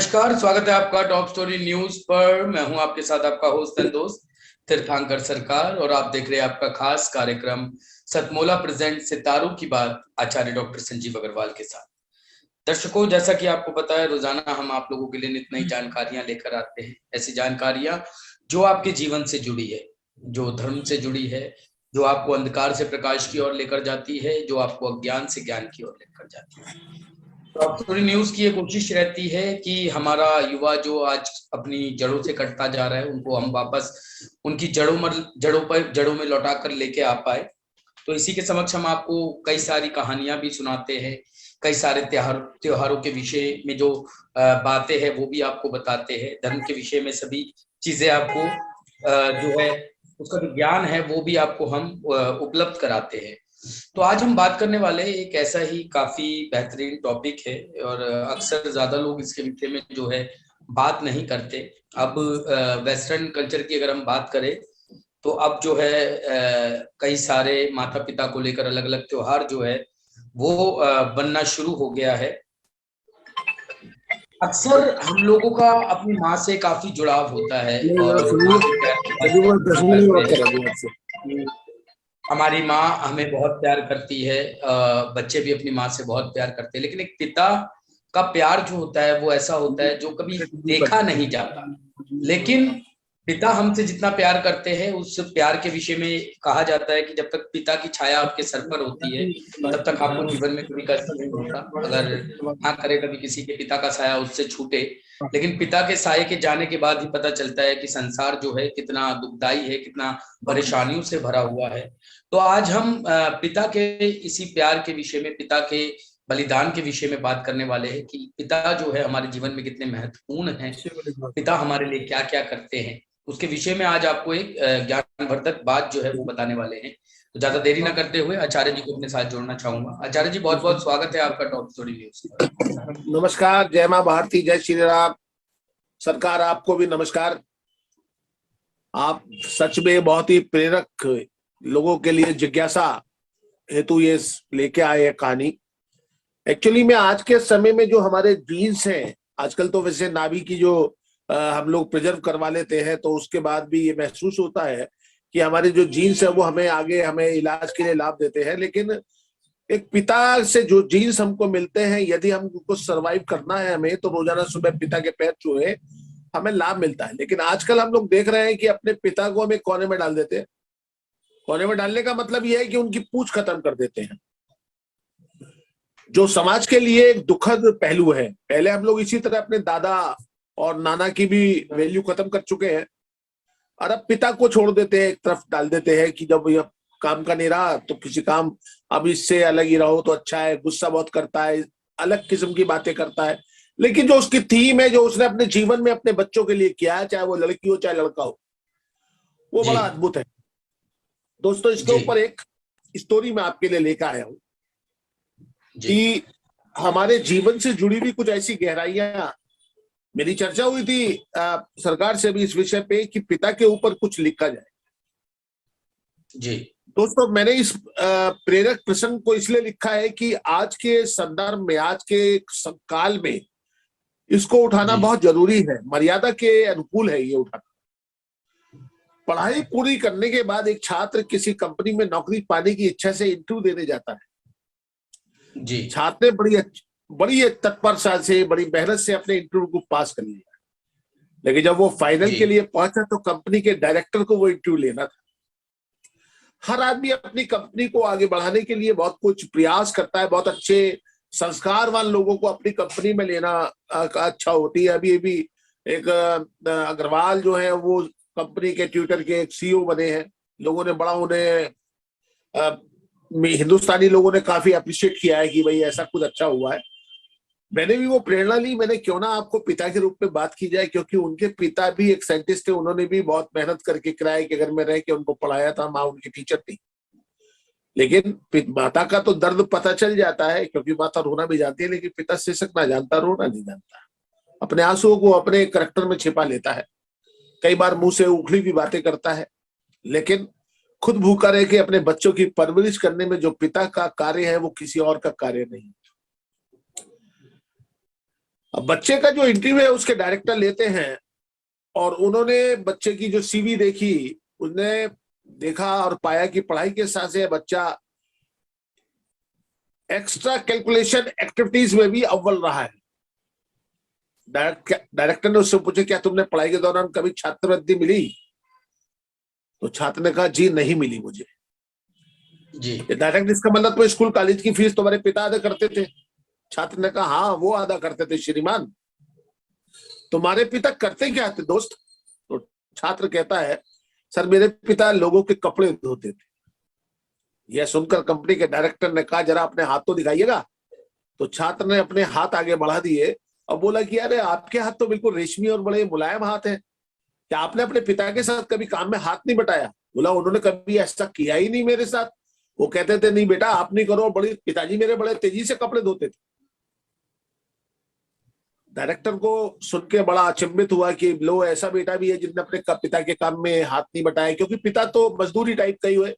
नमस्कार, स्वागत है आपका टॉप स्टोरी न्यूज पर। मैं हूं आपके साथ आपका होस्ट एंड दोस्त तीर्थंकर सरकार और आप देख रहे हैं आपका खास कार्यक्रम सतमोला प्रेजेंट सितारों की बात आचार्य डॉक्टर संजीव अग्रवाल के साथ। दर्शकों, जैसा कि आपको पता है, रोजाना हम आप लोगों के लिए नित नई जानकारियां लेकर आते हैं। ऐसी जानकारियां जो आपके जीवन से जुड़ी है, जो धर्म से जुड़ी है, जो आपको अंधकार से प्रकाश की ओर लेकर जाती है, जो आपको अज्ञान से ज्ञान की ओर लेकर जाती है। टॉप स्टोरी न्यूज की ये कोशिश रहती है कि हमारा युवा जो आज अपनी जड़ों से कटता जा रहा है, उनको हम वापस उनकी जड़ों में लौटा कर लेके आ पाए। तो इसी के समक्ष हम आपको कई सारी कहानियां भी सुनाते हैं, कई सारे त्योहारों के विषय में जो बातें हैं वो भी आपको बताते हैं। धर्म के विषय में सभी चीजें आपको जो है उसका जो ज्ञान है वो भी आपको हम उपलब्ध कराते हैं। तो आज हम बात करने वाले एक ऐसा ही काफी बेहतरीन टॉपिक है और अक्सर ज्यादा लोग इसके विषय में जो है बात नहीं करते। अब वेस्टर्न कल्चर की अगर हम बात करें तो अब जो है कई सारे माता पिता को लेकर अलग अलग त्योहार जो है वो बनना शुरू हो गया है। अक्सर हम लोगों का अपनी माँ से काफी जुड़ाव होता है और माँ के प्यार हमारी माँ हमें बहुत प्यार करती है, बच्चे भी अपनी माँ से बहुत प्यार करते हैं। लेकिन एक पिता का प्यार जो होता है वो ऐसा होता है जो कभी देखा नहीं जाता। लेकिन पिता हमसे जितना प्यार करते हैं उस प्यार के विषय में कहा जाता है कि जब तक पिता की छाया आपके सर पर होती है तब तक आपको जीवन में कोई कष्ट नहीं होता। अगर ना करे कभी किसी के पिता का साया उससे छूटे, लेकिन पिता के साये के जाने के बाद ही पता चलता है कि संसार जो है कितना दुखदाई है, कितना परेशानियों से भरा हुआ है। तो आज हम पिता के इसी प्यार के विषय में, पिता के बलिदान के विषय में बात करने वाले हैं कि पिता जो है हमारे जीवन में कितने महत्वपूर्ण हैं, पिता हमारे लिए क्या क्या करते हैं, उसके विषय में आज आपको एक ज्ञानवर्धक बात जो है वो बताने वाले हैं। तो ज्यादा देरी ना करते हुए आचार्य जी को अपने साथ जोड़ना चाहूंगा। आचार्य जी, बहुत बहुत स्वागत है आपका टॉप स्टोरी न्यूज। नमस्कार, जय मां भारती, जय श्री राम। सरकार आपको भी नमस्कार। आप सच में बहुत ही प्रेरक, लोगों के लिए जिज्ञासा हेतु ये लेके आए हैं कहानी। एक्चुअली में आज के समय में जो हमारे जीन्स हैं, आजकल तो वैसे नाभि की जो हम लोग प्रिजर्व करवा लेते हैं, तो उसके बाद भी ये महसूस होता है कि हमारे जो जीन्स है वो हमें आगे हमें इलाज के लिए लाभ देते हैं। लेकिन एक पिता से जो जीन्स हमको मिलते हैं, यदि हमको सरवाइव करना है हमें, तो रोजाना सुबह पिता के पैर छुए हमें लाभ मिलता है। लेकिन आजकल हम लोग देख रहे हैं कि अपने पिता को हमें कोने में डाल देते हैं। कोने में डालने का मतलब यह है कि उनकी पूंछ खत्म कर देते हैं, जो समाज के लिए एक दुखद पहलू है। पहले हम लोग इसी तरह अपने दादा और नाना की भी वैल्यू खत्म कर चुके हैं और अब पिता को छोड़ देते हैं, एक तरफ डाल देते हैं कि जब यह काम का नहीं रहा तो किसी काम, अब इससे अलग ही रहो तो अच्छा है। गुस्सा बहुत करता है, अलग किस्म की बातें करता है। लेकिन जो उसकी थीम है, जो उसने अपने जीवन में अपने बच्चों के लिए किया है, चाहे वो लड़की हो चाहे लड़का हो, वो बड़ा अद्भुत है। दोस्तों, इसके ऊपर एक स्टोरी मैं आपके लिए लेकर आया हूं कि हमारे जीवन से जुड़ी हुई कुछ ऐसी गहराइयां। मेरी चर्चा हुई थी सरकार से भी इस विषय पे कि पिता के ऊपर कुछ लिखा जाए। जी दोस्तों, मैंने इस प्रेरक प्रसंग को इसलिए लिखा है कि आज के संदर्भ में, आज के काल में इसको उठाना बहुत जरूरी है। मर्यादा के अनुकूल है ये उठाना। पढ़ाई पूरी करने के बाद एक छात्र किसी कंपनी में नौकरी पाने की इच्छा से इंटरव्यू देने जाता है। जी छात्र ने बड़ी तत्परता से, बड़ी मेहनत से अपने इंटरव्यू को पास कर लिया। लेकिन जब वो फाइनल के लिए पहुंचा तो कंपनी के डायरेक्टर को वो इंटरव्यू लेना था। हर आदमी अपनी कंपनी को आगे बढ़ाने के लिए बहुत कुछ प्रयास करता है। बहुत अच्छे संस्कारवान लोगों को अपनी कंपनी में लेना अच्छा होती है। अभी एक अग्रवाल जो है वो कंपनी के ट्विटर के एक सीईओ बने हैं। लोगों ने बड़ा उन्हें, हिंदुस्तानी लोगों ने काफी अप्रिशिएट किया है कि भाई ऐसा कुछ अच्छा हुआ है। मैंने भी वो प्रेरणा ली, मैंने क्यों ना आपको पिता के रूप में बात की जाए, क्योंकि उनके पिता भी एक साइंटिस्ट थे। उन्होंने भी बहुत मेहनत करके किराए के घर में रह के उनको पढ़ाया था। माँ उनकी टीचर थी। लेकिन माता का तो दर्द पता चल जाता है, क्योंकि माता रोना भी जानती है, लेकिन पिता सिसकना जानता, रोना नहीं जानता। अपने आंसुओं को अपने करैक्टर में छिपा लेता है। कई बार मुंह से उखड़ी भी बातें करता है, लेकिन खुद भूखा रह के अपने बच्चों की परवरिश करने में जो पिता का कार्य है वो किसी और का कार्य नहीं। अब बच्चे का जो इंटरव्यू है उसके डायरेक्टर लेते हैं और उन्होंने बच्चे की जो सीवी देखी, उसने देखा और पाया कि पढ़ाई के साथ से बच्चा एक्स्ट्रा कैलकुलेशन एक्टिविटीज में भी अव्वल रहा है। डायरेक्टर ने उससे पूछा, क्या तुमने पढ़ाई के दौरान कभी छात्रवृत्ति मिली? तो छात्र ने कहा, जी नहीं मिली मुझे। जी। डायरेक्ट इसका मतलब तो स्कूल कॉलेज की फीस तुम्हारे पिता अदा करते थे? छात्र ने कहा, हाँ वो अदा करते थे श्रीमान। तुम्हारे पिता करते क्या थे दोस्त? तो छात्र कहता है, सर मेरे पिता लोगों के कपड़े धोते थे। यह सुनकर कंपनी के डायरेक्टर ने कहा, जरा अपने हाथ तो दिखाइएगा। तो छात्र ने अपने हाथ आगे बढ़ा दिए और बोला कि अरे आपके हाथ तो बिल्कुल रेशमी और बड़े मुलायम हाथ हैं, क्या आपने अपने पिता के साथ कभी काम में हाथ नहीं बटाया? बोला, उन्होंने कभी ऐसा किया ही नहीं मेरे साथ। वो कहते थे, नहीं बेटा आप नहीं करो, बड़ी पिताजी मेरे बड़े तेजी से कपड़े धोते थे। डायरेक्टर को सुन के बड़ा अचंभित हुआ कि लो ऐसा बेटा भी है जिसने अपने पिता के काम में हाथ नहीं बटाया, क्योंकि पिता तो मजदूरी टाइप का ही हुए।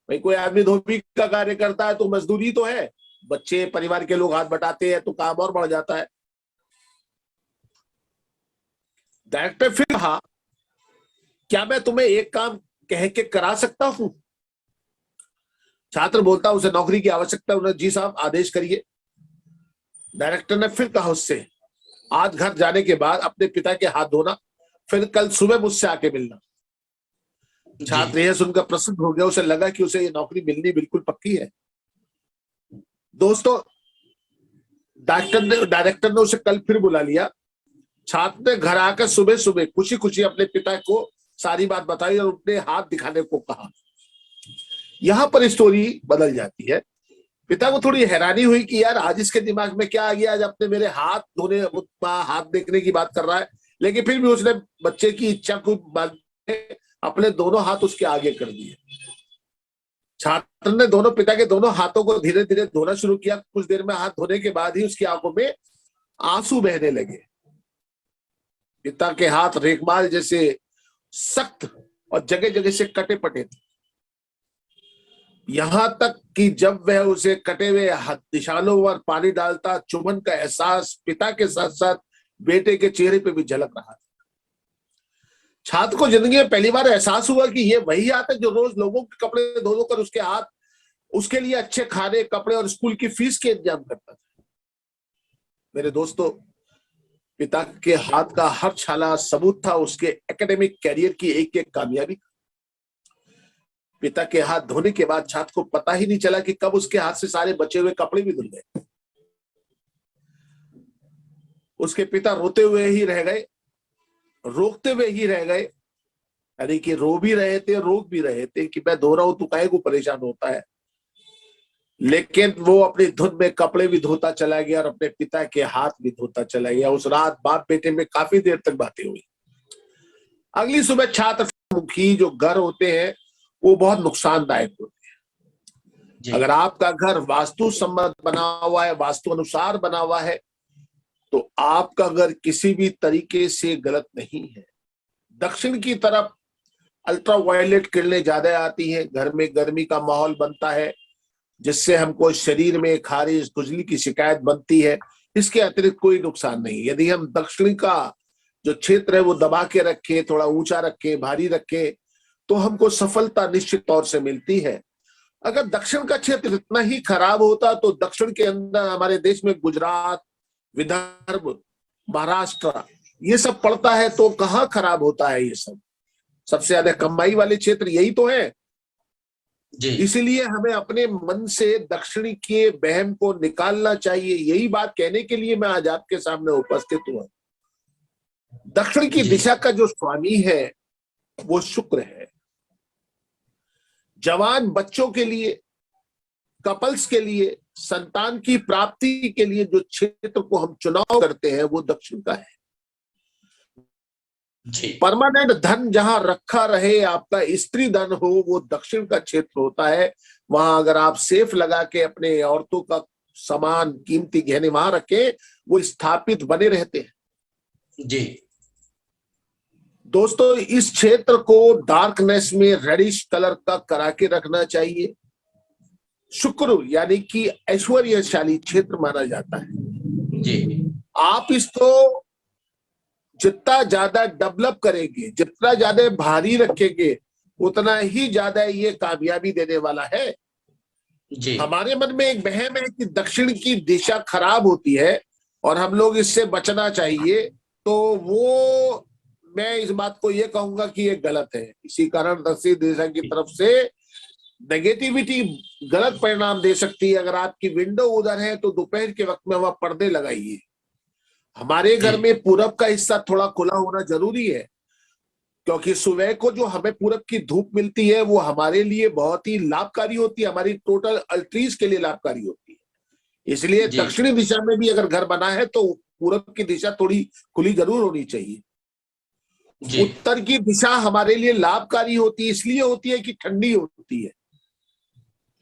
भाई कोई आदमी धोबी का कार्य करता है तो मजदूरी तो है, बच्चे परिवार के लोग हाथ बटाते हैं तो काम और बढ़ जाता है। डायरेक्टर फिर कहा, क्या मैं तुम्हें एक काम कह के करा सकता हूं? छात्र बोलता, उसे नौकरी की आवश्यकता। उन्हें, जी साहब आदेश करिए। डायरेक्टर ने फिर कहा उससे, आज घर जाने के बाद अपने पिता के हाथ धोना, फिर कल सुबह मुझसे आके मिलना। छात्र यह सुनकर प्रसन्न हो गया, उसे लगा कि उसे ये नौकरी मिलनी बिल्कुल पक्की है। दोस्तों, डायरेक्टर ने उसे कल फिर बुला लिया। छात्र ने घर आकर सुबह सुबह खुशी खुशी अपने पिता को सारी बात बताई और अपने हाथ दिखाने को कहा। यहां पर स्टोरी बदल जाती है। पिता को थोड़ी हैरानी हुई कि यार आज इसके दिमाग में क्या आ गया, आज अपने मेरे हाथ धोने, हाथ देखने की बात कर रहा है। लेकिन फिर भी उसने बच्चे की इच्छा को अपने दोनों हाथ उसके आगे कर दिए। छात्र ने दोनों पिता के दोनों हाथों को धीरे धीरे धोना शुरू किया। कुछ देर में हाथ धोने के बाद ही उसकी आंखों में आंसू बहने लगे। पिता के हाथ रेखमाल जैसे सख्त और जगह जगह से कटे पटे थे, यहां तक कि जब वह उसे कटे हुए निशानों पर पानी डालता, चुभन का एहसास पिता के साथ साथ बेटे के चेहरे पे भी झलक रहा था। छात्र को जिंदगी में पहली बार एहसास हुआ कि ये वही हाथ है जो रोज लोगों के कपड़े धो धो कर उसके हाथ उसके लिए अच्छे खाने, कपड़े और स्कूल की फीस के इंतजाम करता था। मेरे दोस्तों, पिता के हाथ का हर छाला सबूत था उसके एकेडमिक कैरियर की एक एक कामयाबी। पिता के हाथ धोने के बाद छात्र को पता ही नहीं चला कि कब उसके हाथ से सारे बचे हुए कपड़े भी धुल गए। उसके पिता रोते हुए ही रह गए, रोकते हुए ही रह गए। यानी कि रो भी रहे थे, रोक भी रहे थे कि मैं धो रहा हूं, तू काहे को परेशान होता है। लेकिन वो अपनी धुन में कपड़े भी धोता चला गया और अपने पिता के हाथ भी धोता चला गया। उस रात बाप बेटे में काफी देर तक बातें हुई। अगली सुबह छात्र मुखी जो घर होते हैं वो बहुत नुकसानदायक होते हैं। अगर आपका घर वास्तु सम्मत बना हुआ है, वास्तु अनुसार बना हुआ है, तो आपका घर किसी भी तरीके से गलत नहीं है। दक्षिण की तरफ अल्ट्रावायलेट किरणें ज्यादा आती हैं, घर में गर्मी का माहौल बनता है जिससे हमको शरीर में खारिश, खुजली की शिकायत बनती है। इसके अतिरिक्त कोई नुकसान नहीं। यदि हम दक्षिण का जो क्षेत्र है वो दबा के रखे, थोड़ा ऊंचा रखे, भारी रखे, तो हमको सफलता निश्चित तौर से मिलती है। अगर दक्षिण का क्षेत्र इतना ही खराब होता तो दक्षिण के अंदर हमारे देश में गुजरात, विदर्भ, महाराष्ट्र ये सब पड़ता है, तो कहाँ खराब होता है ये सब। सबसे ज्यादा कमाई वाले क्षेत्र यही तो है। इसीलिए हमें अपने मन से दक्षिण के वहम को निकालना चाहिए। यही बात कहने के लिए मैं आज आपके सामने उपस्थित हुआ। दक्षिण की दिशा का जो स्वामी है वो शुक्र है। जवान बच्चों के लिए, कपल्स के लिए, संतान की प्राप्ति के लिए जो क्षेत्र को हम चुनाव करते हैं वो दक्षिण का है। परमानेंट धन जहां रखा रहे, आपका स्त्री धन हो, वो दक्षिण का क्षेत्र होता है। वहां अगर आप सेफ लगा के अपने औरतों का सामान, कीमती गहने वहां रखे, वो स्थापित बने रहते हैं। जी दोस्तों, इस क्षेत्र को डार्कनेस में रेडिश कलर का करा के रखना चाहिए। शुक्र यानी कि ऐश्वर्यशाली क्षेत्र माना जाता है। जी आप इसको जितना ज्यादा डेवलप करेंगे, जितना ज्यादा भारी रखेंगे, उतना ही ज्यादा ये कामयाबी देने वाला है। जी हमारे मन में एक वहम है कि दक्षिण की दिशा खराब होती है और हम लोग इससे बचना चाहिए, तो वो मैं इस बात को ये कहूंगा कि ये गलत है। इसी कारण दक्षिण दिशा की तरफ से नेगेटिविटी गलत परिणाम दे सकती है। अगर आपकी विंडो उधर है तो दोपहर के वक्त में वहां पर्दे लगाइए। हमारे जी घर में पूरब का हिस्सा थोड़ा खुला होना जरूरी है, क्योंकि सुबह को जो हमें पूरब की धूप मिलती है वो हमारे लिए बहुत ही लाभकारी होती है, हमारी टोटल अल्ट्रीज के लिए लाभकारी होती है। इसलिए जी दक्षिणी दिशा में भी अगर घर बना है तो पूरब की दिशा थोड़ी खुली जरूर होनी चाहिए। जी उत्तर की दिशा हमारे लिए लाभकारी होती है, इसलिए होती है कि ठंडी होती है।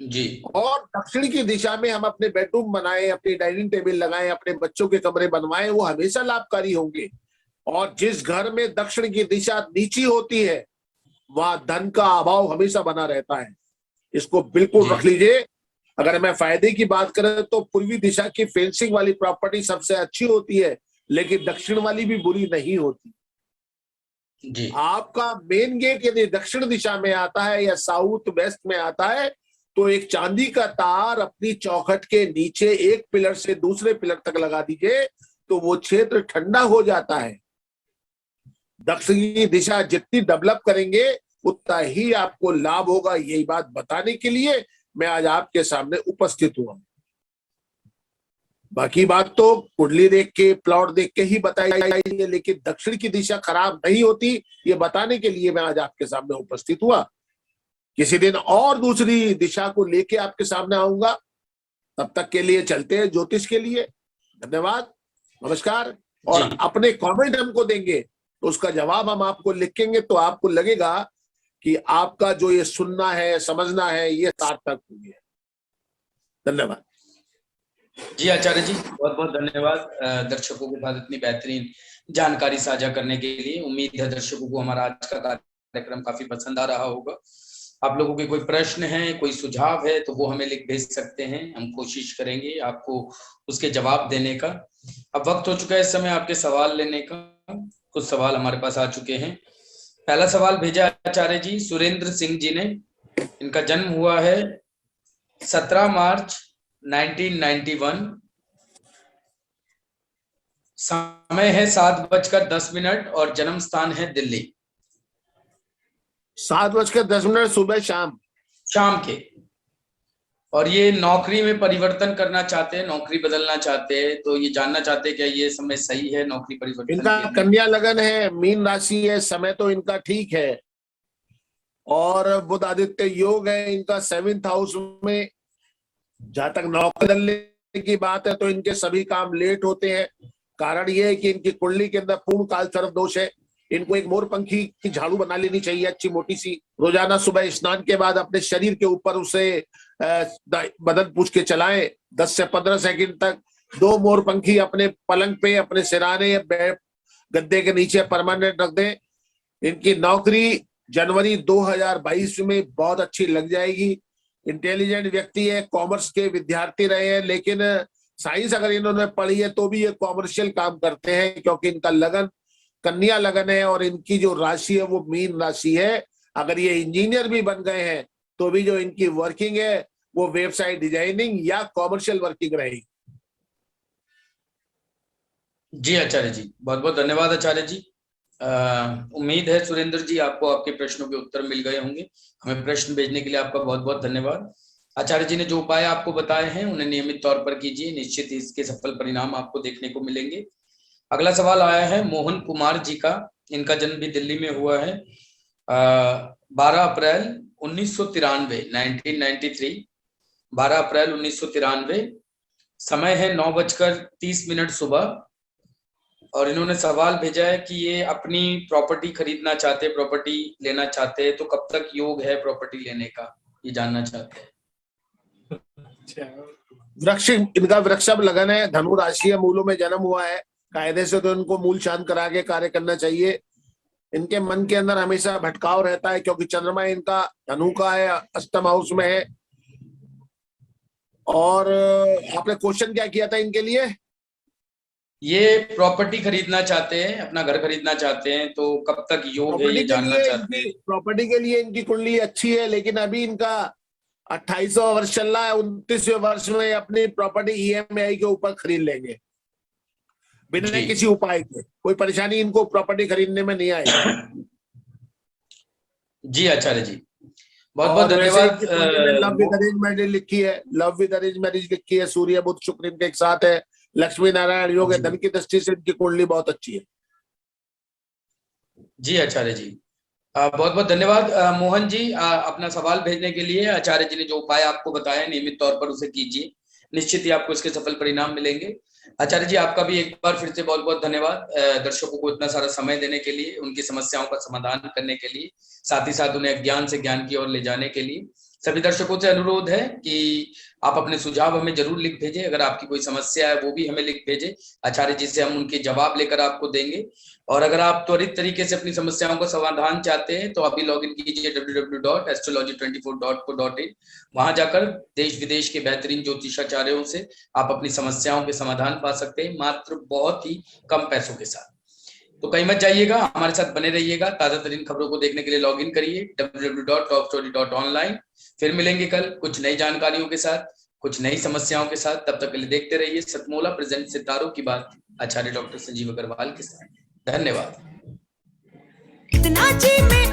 जी और दक्षिण की दिशा में हम अपने बेडरूम बनाए, अपनी डाइनिंग टेबल लगाएं, अपने बच्चों के कमरे बनवाएं, वो हमेशा लाभकारी होंगे। और जिस घर में दक्षिण की दिशा नीची होती है वहां धन का अभाव हमेशा बना रहता है। इसको बिल्कुल जी रख लीजिए। अगर मैं फायदे की बात करें तो पूर्वी दिशा की फेंसिंग वाली प्रॉपर्टी सबसे अच्छी होती है, लेकिन दक्षिण वाली भी बुरी नहीं होती। जी आपका मेन गेट यदि दक्षिण दिशा में आता है या साउथ वेस्ट में आता है तो एक चांदी का तार अपनी चौखट के नीचे एक पिलर से दूसरे पिलर तक लगा दीजिए, तो वो क्षेत्र ठंडा हो जाता है। दक्षिणी दिशा जितनी डेवलप करेंगे उतना ही आपको लाभ होगा। यही बात बताने के लिए मैं आज आपके सामने उपस्थित हुआ। बाकी बात तो कुंडली देख के, प्लॉट देख के ही बताई जाएगी, लेकिन दक्षिण की दिशा खराब नहीं होती, ये बताने के लिए मैं आज आपके सामने उपस्थित हुआ। किसी दिन और दूसरी दिशा को लेके आपके सामने आऊंगा। तब तक के लिए चलते हैं ज्योतिष के लिए। धन्यवाद, नमस्कार। और जी अपने कमेंट हमको देंगे तो उसका जवाब हम आपको लिखेंगे, तो आपको लगेगा कि आपका जो ये सुनना है, समझना है, ये सार्थक हो गया। धन्यवाद। जी आचार्य जी, बहुत बहुत धन्यवाद दर्शकों के साथ इतनी बेहतरीन जानकारी साझा करने के लिए। उम्मीद है दर्शकों को हमारा आज का कार्यक्रम काफी पसंद आ रहा होगा। आप लोगों के कोई प्रश्न है, कोई सुझाव है तो वो हमें लिख भेज सकते हैं। हम कोशिश करेंगे आपको उसके जवाब देने का। अब वक्त हो चुका है इस समय आपके सवाल लेने का। कुछ सवाल हमारे पास आ चुके हैं। पहला सवाल भेजा आचार्य जी सुरेंद्र सिंह जी ने। इनका जन्म हुआ है 17 मार्च 1991। समय है 7:10 और जन्म स्थान है दिल्ली। 7:10 सुबह शाम शाम के। और ये नौकरी में परिवर्तन करना चाहते हैं, नौकरी बदलना चाहते हैं, तो ये जानना चाहते हैं क्या ये समय सही है नौकरी परिवर्तन इनका के लिए? कन्या लगन है, मीन राशि है, समय तो इनका ठीक है। और बुध आदित्य योग है इनका 7th हाउस में। जहां तक नौकरी बदलने की बात है तो इनके सभी काम लेट होते हैं। कारण ये है कि इनकी कुंडली के अंदर पूर्ण काल सर्प दोष है। इनको एक मोरपंखी की झाड़ू बना लेनी चाहिए, अच्छी मोटी सी। रोजाना सुबह स्नान के बाद अपने शरीर के ऊपर उसे बदन पूछ के चलाएं 10 से 15 सेकंड तक। 2 मोरपंखी अपने पलंग पे, अपने सिराने या गद्दे के नीचे परमानेंट रख दें। इनकी नौकरी जनवरी 2022 में बहुत अच्छी लग जाएगी। इंटेलिजेंट व्यक्ति है, कॉमर्स के विद्यार्थी रहे हैं, लेकिन साइंस अगर इन्होंने पढ़ी है तो भी ये कॉमर्शियल काम करते हैं, क्योंकि इनका लगन कन्या लगन है और इनकी जो राशि है वो मीन राशि है। अगर ये इंजीनियर भी बन गए हैं तो भी जो इनकी वर्किंग है वो वेबसाइट डिजाइनिंग या कॉमर्शियल वर्किंग रहेगी। जी आचार्य जी, बहुत बहुत धन्यवाद आचार्य जी। उम्मीद है सुरेंद्र जी आपको आपके प्रश्नों के उत्तर मिल गए होंगे। हमें प्रश्न भेजने के लिए आपका बहुत बहुत धन्यवाद। आचार्य जी ने जो उपाय आपको बताए हैं उन्हें नियमित तौर पर कीजिए, निश्चित ही इसके सफल परिणाम आपको देखने को मिलेंगे। अगला सवाल आया है मोहन कुमार जी का। इनका जन्म भी दिल्ली में हुआ है 12 अप्रैल 1993, 1993, 12 अप्रैल 1993। समय है 9:30 सुबह। और इन्होंने सवाल भेजा है कि ये अपनी प्रॉपर्टी खरीदना चाहते, प्रॉपर्टी लेना चाहते हैं, तो कब तक योग है प्रॉपर्टी लेने का, ये जानना चाहते हैं। वृक्ष इनका वृक्षभ लगन है, धनु राशि है, मूलों में जन्म हुआ है। कायदे से तो इनको मूल शांत करा के कार्य करना चाहिए। इनके मन के अंदर हमेशा भटकाव रहता है, क्योंकि चंद्रमा इनका धनु का है, अष्टम हाउस में है। और आपने क्वेश्चन क्या किया था इनके लिए? ये प्रॉपर्टी खरीदना चाहते हैं, अपना घर खरीदना चाहते हैं, तो कब तक योग है ये जानना चाहते हैं। प्रॉपर्टी के लिए इनकी कुंडली अच्छी है, लेकिन अभी इनका 28वां वर्ष चल रहा है। 29वें वर्ष में अपनी प्रॉपर्टी EMI के ऊपर खरीद लेंगे बिना जी किसी उपाय के। कोई परेशानी इनको प्रॉपर्टी खरीदने में नहीं आएगी। जी आचार्य जी, बहुत बहुत और वैसे धन्यवाद। इनकी कुंडली में लव विद अरेंज मैरिज लिखी है, लव विद अरेंज मैरिज लिखी है, सूर्य बुध शुक्र इनके एक साथ है, लक्ष्मी नारायण योग है, जी धन की दृष्टि से इनकी कुंडली बहुत अच्छी है। जी आचार्य जी, बहुत बहुत धन्यवाद। मोहन जी, अपना सवाल भेजने के लिए आचार्य जी ने जो उपाय आपको बताया नियमित तौर पर उसे कीजिए, निश्चित ही आपको इसके सफल परिणाम मिलेंगे। आचार्य जी, आपका भी एक बार फिर से बहुत बहुत धन्यवाद दर्शकों को इतना सारा समय देने के लिए, उनकी समस्याओं का समाधान करने के लिए, साथ ही साथ उन्हें ज्ञान से ज्ञान की ओर ले जाने के लिए। सभी दर्शकों से अनुरोध है कि आप अपने सुझाव हमें जरूर लिख भेजें। अगर आपकी कोई समस्या है वो भी हमें लिख भेजें, आचार्य जी से हम उनके जवाब लेकर आपको देंगे। और अगर आप त्वरित तरीके से अपनी समस्याओं का समाधान चाहते हैं तो अभी लॉगिन कीजिए www.astrology24.co.in। वहां जाकर देश विदेश के बेहतरीन ज्योतिषाचार्यों से आप अपनी समस्याओं के समाधान पा सकते हैं, मात्र बहुत ही कम पैसों के साथ। तो कहीं मत जाइएगा, हमारे साथ बने रहिएगा। ताजा तरीन खबरों को देखने के लिए लॉगिन करिए www.topstory.online। फिर मिलेंगे कल कुछ नई जानकारियों के साथ, कुछ नई समस्याओं के साथ। तब तक के लिए देखते रहिए सतमोला प्रेजेंट सितारों की बात, आचार्य डॉक्टर संजीव अग्रवाल के साथ। धन्यवाद। इतना जी में